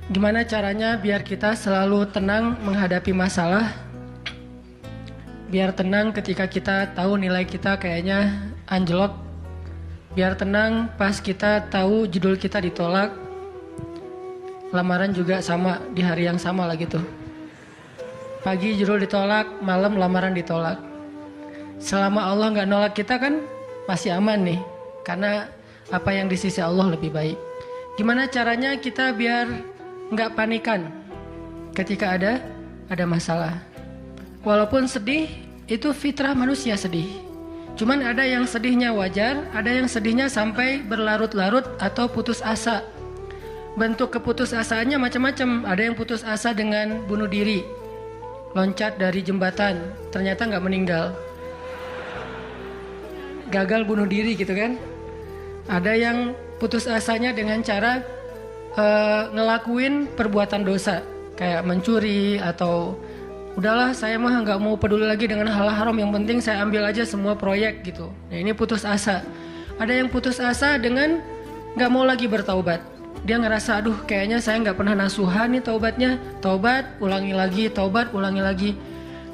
Gimana caranya biar kita selalu tenang menghadapi masalah? Biar tenang ketika kita tahu nilai kita kayaknya anjlok. Biar tenang pas kita tahu judul kita ditolak. Lamaran juga sama, di hari yang sama lah gitu. Pagi judul ditolak, malam lamaran ditolak. Selama Allah gak nolak kita kan masih aman nih. Karena apa yang di sisi Allah lebih baik. Gimana caranya kita biar gak panikan ketika ada masalah? Walaupun sedih, itu fitrah manusia sedih. Cuman ada yang sedihnya wajar, ada yang sedihnya sampai berlarut-larut atau putus asa. Bentuk keputusasaannya macam-macam. Ada yang putus asa dengan bunuh diri, loncat dari jembatan, ternyata gak meninggal, gagal bunuh diri gitu kan. Ada yang putus asanya dengan cara ngelakuin perbuatan dosa, kayak mencuri atau udahlah saya mah nggak mau peduli lagi dengan hal haram, yang penting saya ambil aja semua proyek gitu. Nah ini putus asa. Ada yang putus asa dengan nggak mau lagi bertaubat. Dia ngerasa aduh kayaknya saya nggak pernah nasuhan nih taubatnya, taubat ulangi lagi, taubat ulangi lagi.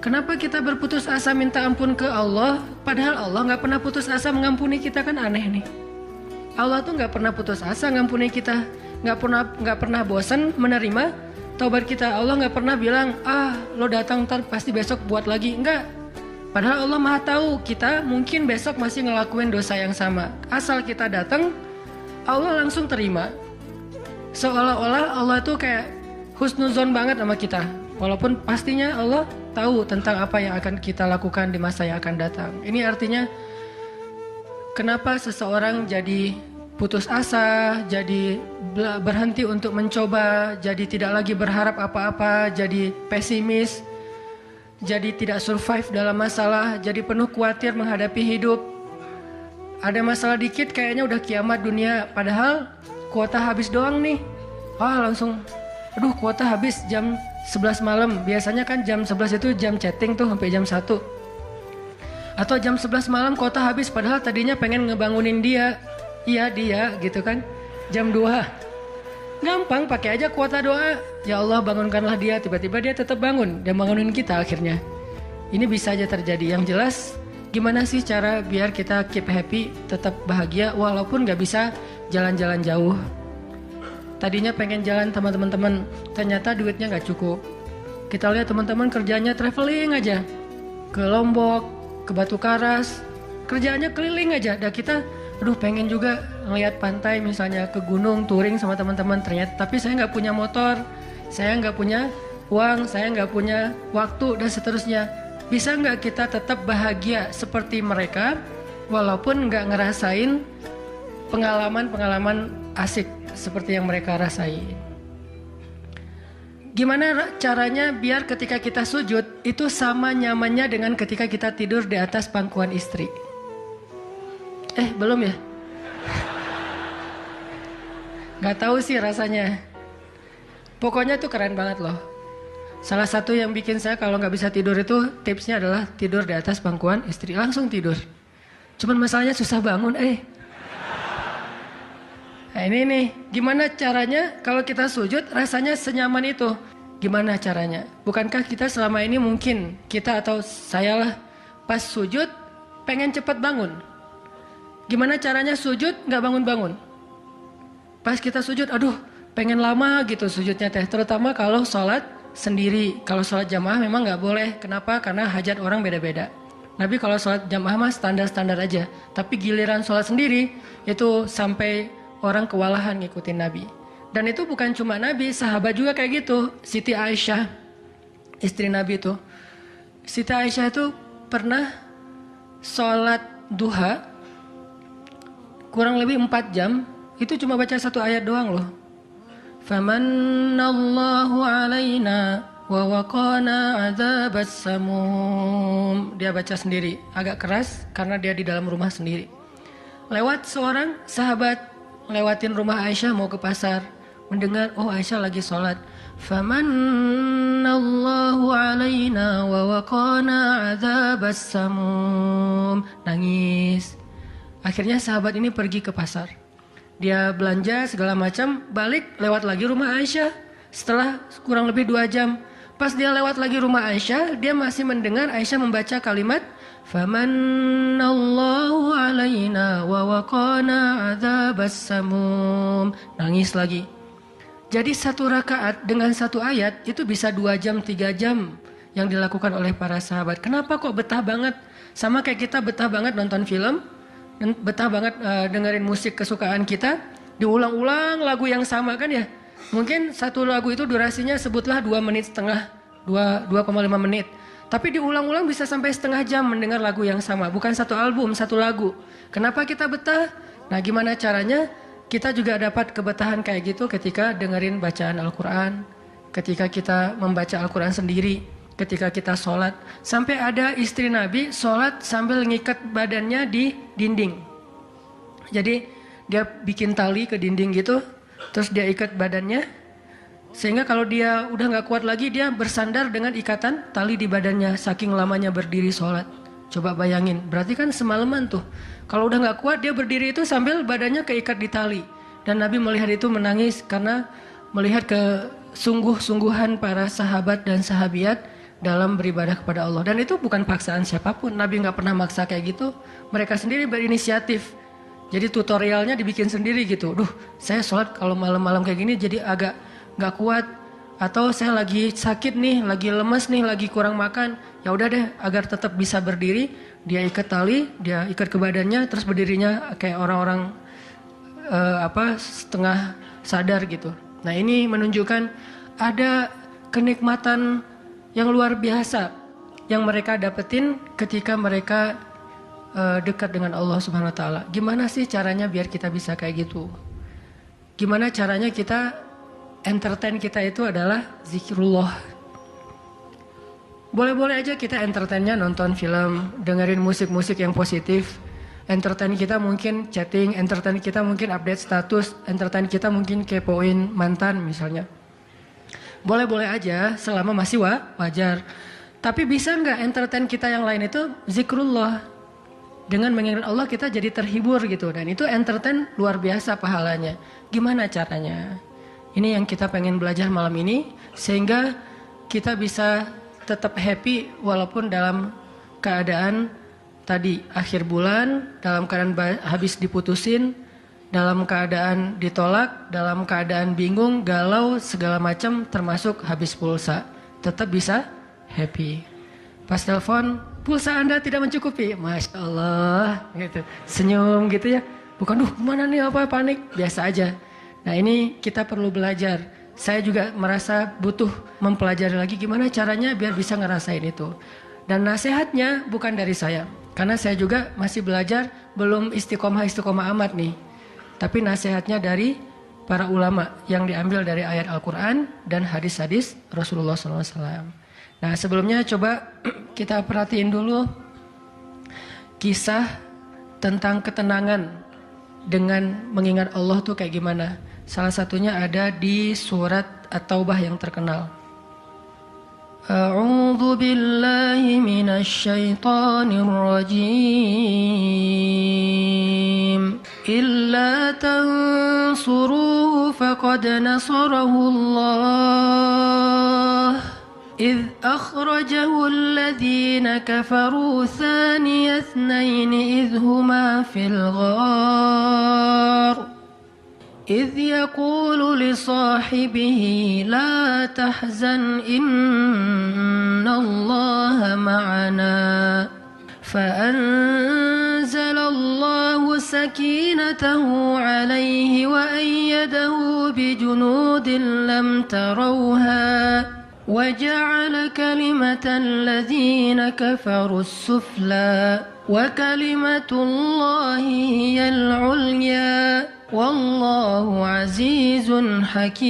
Kenapa kita berputus asa minta ampun ke Allah, padahal Allah nggak pernah putus asa mengampuni kita? Kan aneh nih. Allah tuh nggak pernah putus asa ngampuni kita, nggak pernah bosan menerima taubat kita. Allah nggak pernah bilang lo datang ntar pasti besok buat lagi, enggak. Padahal Allah maha tahu kita mungkin besok masih ngelakuin dosa yang sama. Asal kita datang, Allah langsung terima. Seolah-olah Allah tuh kayak husnuzon banget sama kita, walaupun pastinya Allah tahu tentang apa yang akan kita lakukan di masa yang akan datang. Ini artinya kenapa seseorang jadi putus asa, jadi berhenti untuk mencoba, jadi tidak lagi berharap apa-apa, jadi pesimis, jadi tidak survive dalam masalah, jadi penuh khawatir menghadapi hidup. Ada masalah dikit kayaknya udah kiamat dunia, padahal kuota habis doang nih. Langsung, aduh kuota habis jam 11 malam. Biasanya kan jam 11 itu jam chatting tuh sampai jam 1. Atau jam 11 malam kuota habis, padahal tadinya pengen ngebangunin dia. Iya dia gitu kan. Jam 2. Gampang, pakai aja kuota doa. Ya Allah bangunkanlah dia, tiba-tiba dia tetap bangun. Dia bangunin kita akhirnya. Ini bisa aja terjadi. Yang jelas gimana sih cara biar kita keep happy, tetap bahagia walaupun gak bisa jalan-jalan jauh. Tadinya pengen jalan sama teman-teman, ternyata duitnya gak cukup. Kita lihat teman-teman kerjanya traveling aja, ke Lombok, ke Batu Karas, kerjaannya keliling aja. Dan kita, aduh pengen juga ngeliat pantai misalnya, ke gunung, touring sama teman-teman. Ternyata, tapi saya nggak punya motor, saya nggak punya uang, saya nggak punya waktu dan seterusnya. Bisa nggak kita tetap bahagia seperti mereka, walaupun nggak ngerasain pengalaman-pengalaman asik seperti yang mereka rasain? Gimana caranya biar ketika kita sujud itu sama nyamannya dengan ketika kita tidur di atas pangkuan istri? Belum ya? Gak tahu sih rasanya. Pokoknya tuh keren banget loh. Salah satu yang bikin saya kalau gak bisa tidur itu tipsnya adalah tidur di atas pangkuan istri. Langsung tidur. Cuman masalahnya susah bangun. Nah ini nih, gimana caranya kalau kita sujud rasanya senyaman itu? Gimana caranya? Bukankah kita selama ini mungkin, kita atau saya lah, pas sujud pengen cepat bangun. Gimana caranya sujud gak bangun-bangun? Pas kita sujud, aduh pengen lama gitu sujudnya teh. Terutama kalau sholat sendiri. Kalau sholat jamaah memang gak boleh. Kenapa? Karena hajat orang beda-beda. Nabi kalau sholat jamaah mah standar-standar aja. Tapi giliran sholat sendiri, itu sampai orang kewalahan ngikutin Nabi. Dan itu bukan cuma Nabi, sahabat juga kayak gitu. Siti Aisyah, istri Nabi itu. Siti Aisyah itu pernah sholat duha kurang lebih 4 jam. Itu cuma baca 1 ayat doang loh. Famanallahu alaina wa waqana adzabas samum. Dia baca sendiri, agak keras karena dia di dalam rumah sendiri. Lewat seorang sahabat lewatin rumah Aisyah mau ke pasar, mendengar Aisyah lagi sholat. Famanallahu alaina wa waqana adzabas samum. Nangis. Akhirnya sahabat ini pergi ke pasar. Dia belanja segala macam, balik lewat lagi rumah Aisyah. Setelah kurang lebih 2 jam, pas dia lewat lagi rumah Aisyah, dia masih mendengar Aisyah membaca kalimat Famanallahu alaina wa waqana adzabas samum. Nangis lagi. Jadi 1 rakaat dengan 1 ayat itu bisa 2 jam, 3 jam yang dilakukan oleh para sahabat. Kenapa kok betah banget? Sama kayak kita betah banget nonton film, betah banget dengerin musik kesukaan kita, diulang-ulang lagu yang sama kan ya. Mungkin 1 lagu itu durasinya sebutlah 2,5 menit, 2,5 menit. Tapi diulang-ulang bisa sampai setengah jam mendengar lagu yang sama. Bukan 1 album, 1 lagu. Kenapa kita betah? Nah, gimana caranya kita juga dapat kebetahan kayak gitu ketika dengerin bacaan Al-Quran, ketika kita membaca Al-Quran sendiri, ketika kita sholat. Sampai ada istri Nabi sholat sambil ngikat badannya di dinding. Jadi dia bikin tali ke dinding gitu, terus dia ikat badannya. Sehingga kalau dia udah gak kuat lagi, dia bersandar dengan ikatan tali di badannya, saking lamanya berdiri sholat. Coba bayangin, berarti kan semalaman tuh. Kalau udah gak kuat, dia berdiri itu sambil badannya keikat di tali. Dan Nabi melihat itu menangis karena melihat kesungguh-sungguhan para sahabat dan sahabiat dalam beribadah kepada Allah. Dan itu bukan paksaan siapapun, Nabi gak pernah maksa kayak gitu. Mereka sendiri berinisiatif. Jadi tutorialnya dibikin sendiri gitu. Duh, saya sholat kalau malam-malam kayak gini jadi agak gak kuat, atau saya lagi sakit nih, lagi lemes nih, lagi kurang makan. Ya udah deh, agar tetap bisa berdiri, dia ikat tali, dia ikat ke badannya, terus berdirinya kayak orang-orang setengah sadar gitu. Nah, ini menunjukkan ada kenikmatan yang luar biasa yang mereka dapetin ketika mereka dekat dengan Allah Subhanahu Wa Taala. Gimana sih caranya biar kita bisa kayak gitu? Gimana caranya kita entertain kita itu adalah zikrullah. Boleh-boleh aja kita entertainnya nonton film, dengerin musik-musik yang positif. Entertain kita mungkin chatting, entertain kita mungkin update status, entertain kita mungkin kepoin mantan misalnya. Boleh-boleh aja selama masih wajar. Tapi bisa nggak entertain kita yang lain itu zikrullah? Dengan mengingat Allah kita jadi terhibur gitu. Dan itu entertain luar biasa pahalanya. Gimana caranya? Ini yang kita pengen belajar malam ini, sehingga kita bisa tetap happy walaupun dalam keadaan tadi akhir bulan, dalam keadaan habis diputusin, dalam keadaan ditolak, dalam keadaan bingung, galau, segala macam termasuk habis pulsa. Tetap bisa happy. Pas telepon, pulsa Anda tidak mencukupi. Masya Allah, gitu. Senyum gitu ya. Bukan, mana nih apa panik, biasa aja. Nah, ini kita perlu belajar. Saya juga merasa butuh mempelajari lagi gimana caranya biar bisa ngerasain itu. Dan nasihatnya bukan dari saya. Karena saya juga masih belajar, belum istiqomah amat nih. Tapi nasihatnya dari para ulama yang diambil dari ayat Al-Quran dan hadis-hadis Rasulullah SAW. Nah, sebelumnya coba kita perhatiin dulu kisah tentang ketenangan dengan mengingat Allah tuh kayak gimana. Salah satunya ada di surat At-Taubah yang terkenal. A'udzu billahi minasy syaithanir rajim. Illa tansuruhu faqad nasarahu Allah. إذ أخرجه الذين كفروا ثاني اثنين إذ هما في الغار إذ يقول لصاحبه لا تحزن إن الله معنا فأنزل الله سكينته عليه وأيده بجنود لم تروها وجعل كلمة الذين كفروا السفلى وكلمة الله هي العليا والله عزيز حكيم.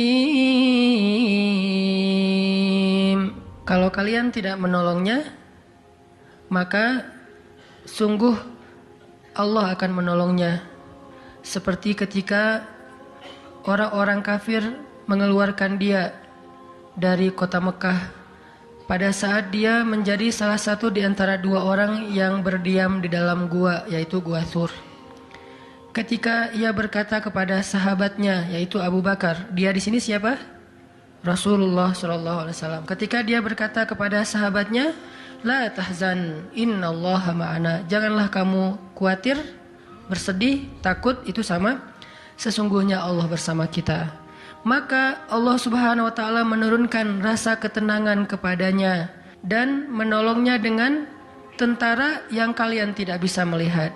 Kalau kalian tidak menolongnya, maka sungguh Allah akan menolongnya. Seperti ketika orang-orang kafir mengeluarkan dia dari kota Mekah pada saat dia menjadi salah satu di antara 2 orang yang berdiam di dalam gua, yaitu Gua Thur. ketika ia berkata kepada sahabatnya yaitu Abu Bakar. Dia di sini siapa? Rasulullah Shallallahu Alaihi Wasallam. Ketika dia berkata kepada sahabatnya, la tahzan, innallaha ma'ana. Janganlah kamu khawatir, bersedih, takut, itu sama. Sesungguhnya Allah bersama kita. Maka Allah Subhanahu wa taala menurunkan rasa ketenangan kepadanya dan menolongnya dengan tentara yang kalian tidak bisa melihat.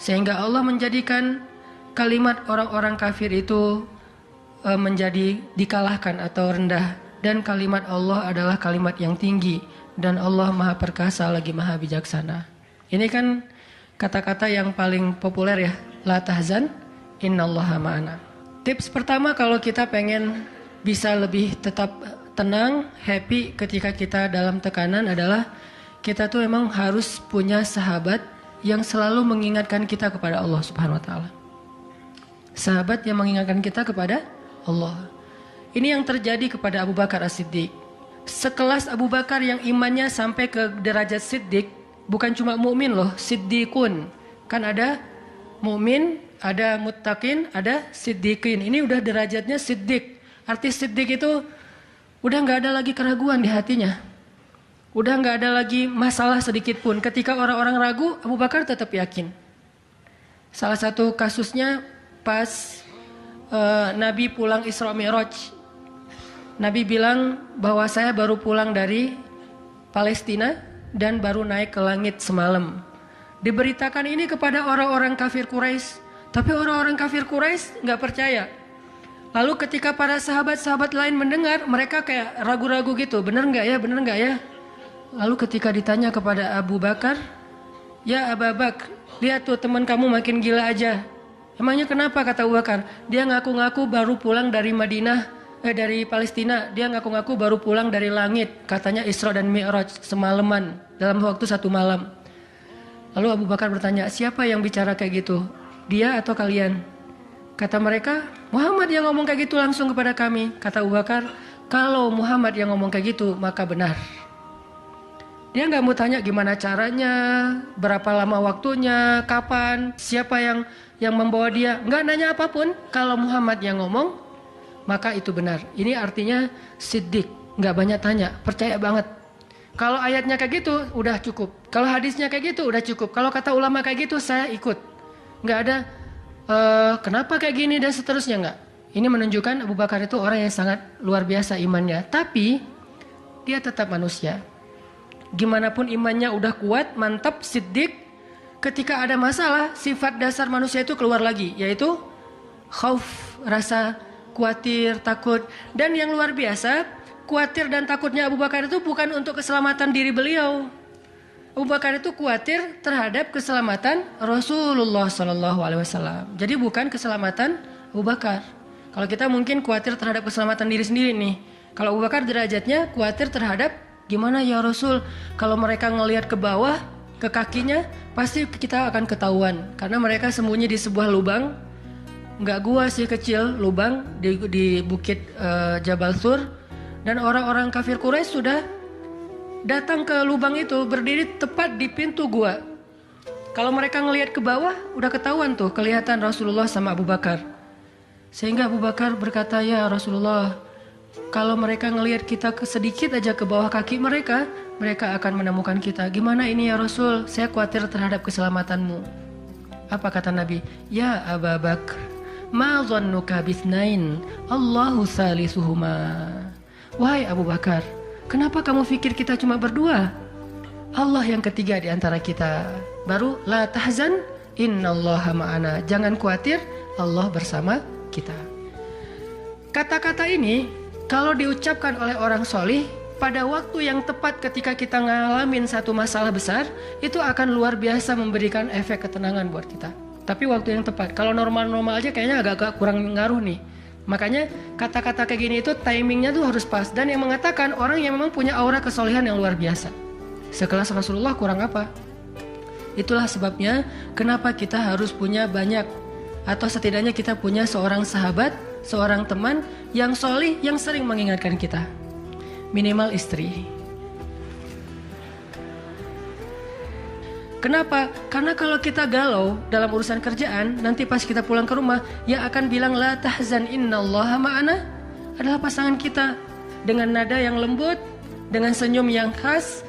Sehingga Allah menjadikan kalimat orang-orang kafir itu menjadi dikalahkan atau rendah, dan kalimat Allah adalah kalimat yang tinggi, dan Allah Maha Perkasa lagi Maha Bijaksana. Ini kan kata-kata yang paling populer ya, la tahzan innallaha ma'ana. Tips pertama kalau kita pengen bisa lebih tetap tenang, happy ketika kita dalam tekanan adalah kita tuh emang harus punya sahabat yang selalu mengingatkan kita kepada Allah Subhanahu wa taala. Sahabat yang mengingatkan kita kepada Allah. Ini yang terjadi kepada Abu Bakar As-Siddiq. Sekelas Abu Bakar yang imannya sampai ke derajat Siddiq, bukan cuma mukmin loh, Siddiqun. Kan ada mukmin, ada muttaqin, ada siddiqin. Ini udah derajatnya Siddiq. Arti Siddiq itu udah nggak ada lagi keraguan di hatinya. Udah nggak ada lagi masalah sedikit pun. Ketika orang-orang ragu, Abu Bakar tetap yakin. Salah satu kasusnya pas Nabi pulang Isra Mi'raj. Nabi bilang bahwa saya baru pulang dari Palestina dan baru naik ke langit semalam. Diberitakan ini kepada orang-orang kafir Quraisy, tapi orang-orang kafir Quraisy nggak percaya. Lalu ketika para sahabat-sahabat lain mendengar, mereka kayak ragu-ragu gitu, bener nggak ya, bener nggak ya? Lalu ketika ditanya kepada Abu Bakar, ya Abu Bakar, lihat tuh teman kamu makin gila aja. Emangnya kenapa, kata Abu Bakar? Dia ngaku-ngaku baru pulang dari dari Palestina. Dia ngaku-ngaku baru pulang dari langit. Katanya Isra dan Mi'raj semalaman, dalam waktu 1 malam. Lalu Abu Bakar bertanya, siapa yang bicara kayak gitu? Dia atau kalian? Kata mereka, Muhammad yang ngomong kayak gitu langsung kepada kami. Kata Abu Bakar, kalau Muhammad yang ngomong kayak gitu, maka benar. Dia nggak mau tanya gimana caranya, berapa lama waktunya, kapan, siapa yang membawa dia. Nggak nanya apapun. Kalau Muhammad yang ngomong, maka itu benar. Ini artinya siddiq, nggak banyak tanya, percaya banget. Kalau ayatnya kayak gitu, udah cukup. Kalau hadisnya kayak gitu, udah cukup. Kalau kata ulama kayak gitu, saya ikut. Nggak ada kenapa kayak gini dan seterusnya, nggak. Ini menunjukkan Abu Bakar itu orang yang sangat luar biasa imannya. Tapi dia tetap manusia. Gimana pun imannya udah kuat, mantap, siddiq, ketika ada masalah, sifat dasar manusia itu keluar lagi, yaitu khauf, rasa khawatir, takut. Dan yang luar biasa, khawatir dan takutnya Abu Bakar itu bukan untuk keselamatan diri beliau. Abu Bakar itu khawatir terhadap keselamatan Rasulullah SAW. Jadi bukan keselamatan Abu Bakar. Kalau kita mungkin khawatir terhadap keselamatan diri sendiri nih. Kalau Abu Bakar derajatnya khawatir terhadap, gimana ya Rasul, kalau mereka ngelihat ke bawah, ke kakinya, pasti kita akan ketahuan. Karena mereka sembunyi di sebuah lubang, nggak gua sih, kecil, lubang di bukit Jabal Thur. Dan orang-orang kafir Quraisy sudah datang ke lubang itu, berdiri tepat di pintu gua. Kalau mereka ngelihat ke bawah, udah ketahuan tuh, kelihatan Rasulullah sama Abu Bakar. Sehingga Abu Bakar berkata, ya Rasulullah, kalau mereka ngelihat kita sedikit aja ke bawah kaki mereka, mereka akan menemukan kita. Gimana ini ya Rasul? Saya khawatir terhadap keselamatanmu. Apa kata Nabi? Ya Abu Bakar, ma dhannuka bithnain, Allahu salisuhuma. Wahai Abu Bakar, kenapa kamu pikir kita cuma berdua? Allah yang ketiga di antara kita. Baru la tahzan, innallaha ma'ana. Jangan khawatir, Allah bersama kita. Kata-kata ini kalau diucapkan oleh orang solih pada waktu yang tepat ketika kita ngalamin satu masalah besar, itu akan luar biasa memberikan efek ketenangan buat kita. Tapi waktu yang tepat. Kalau normal-normal aja kayaknya agak kurang ngaruh nih. Makanya kata-kata kayak gini itu timingnya tuh harus pas. Dan yang mengatakan orang yang memang punya aura kesolehan yang luar biasa. Sekelas Rasulullah kurang apa? Itulah sebabnya kenapa kita harus punya banyak, atau setidaknya kita punya seorang sahabat, seorang teman yang solih, yang sering mengingatkan kita. Minimal istri. Kenapa? Karena kalau kita galau dalam urusan kerjaan, nanti pas kita pulang ke rumah, yang akan bilang la tahzan innallaha ma'ana adalah pasangan kita. Dengan nada yang lembut, dengan senyum yang khas,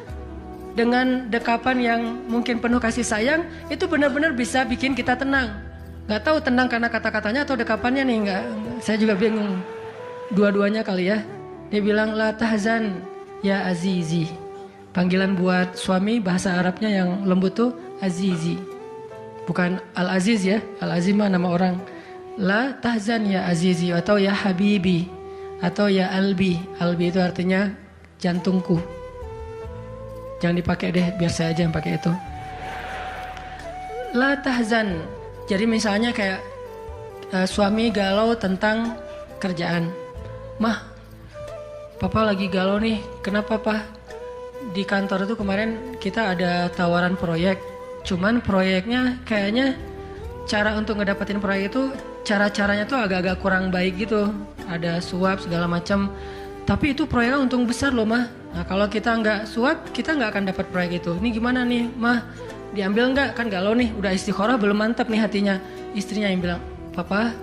dengan dekapan yang mungkin penuh kasih sayang, itu benar-benar bisa bikin kita tenang. Gak tahu tenang karena kata-katanya atau dekapannya nih, nggak. Saya juga bingung. Dua-duanya kali ya. Dia bilang la tahzan ya azizi. Panggilan buat suami bahasa Arabnya yang lembut tuh azizi. Bukan al-aziz ya. Al-aziz mah nama orang. La tahzan ya azizi atau ya habibi atau ya albi. Albi itu artinya jantungku. Jangan dipakai deh, biar saya aja yang pakai itu. La tahzan. Jadi misalnya kayak suami galau tentang kerjaan. Mah, papa lagi galau nih. Kenapa, Pak? Di kantor itu kemarin kita ada tawaran proyek. Cuman proyeknya kayaknya cara untuk ngedapetin proyek itu cara-caranya tuh agak-agak kurang baik gitu. Ada suap segala macam. Tapi itu proyeknya untung besar loh, Mah. Nah, kalau kita nggak suap, kita nggak akan dapat proyek itu. Ini gimana nih, Mah? Diambil nggak? Kan galau nih, udah istikharah belum mantap nih hatinya. Istrinya yang bilang, Papa,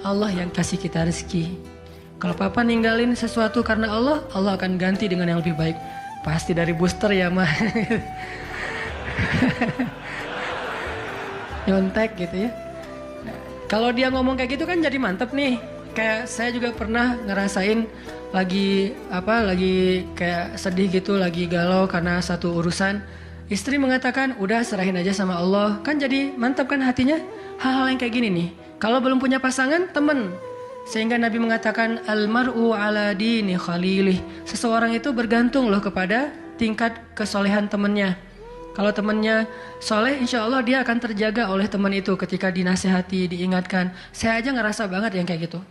Allah yang kasih kita rezeki. Kalau Papa ninggalin sesuatu karena Allah, Allah akan ganti dengan yang lebih baik. Pasti dari booster ya, Mah. Nyontek gitu ya. Nah, kalau dia ngomong kayak gitu kan jadi mantep nih. Kayak saya juga pernah ngerasain lagi kayak sedih gitu, lagi galau karena satu urusan. Istri mengatakan, udah serahin aja sama Allah. Kan jadi mantap kan hatinya. Hal-hal yang kayak gini nih. Kalau belum punya pasangan, temen. Sehingga Nabi mengatakan, Al-mar'u ala dini khalilih. Seseorang itu bergantung loh kepada tingkat kesolehan temennya. Kalau temennya soleh, insya Allah dia akan terjaga oleh teman itu ketika dinasehati, diingatkan. Saya aja ngerasa banget yang kayak gitu.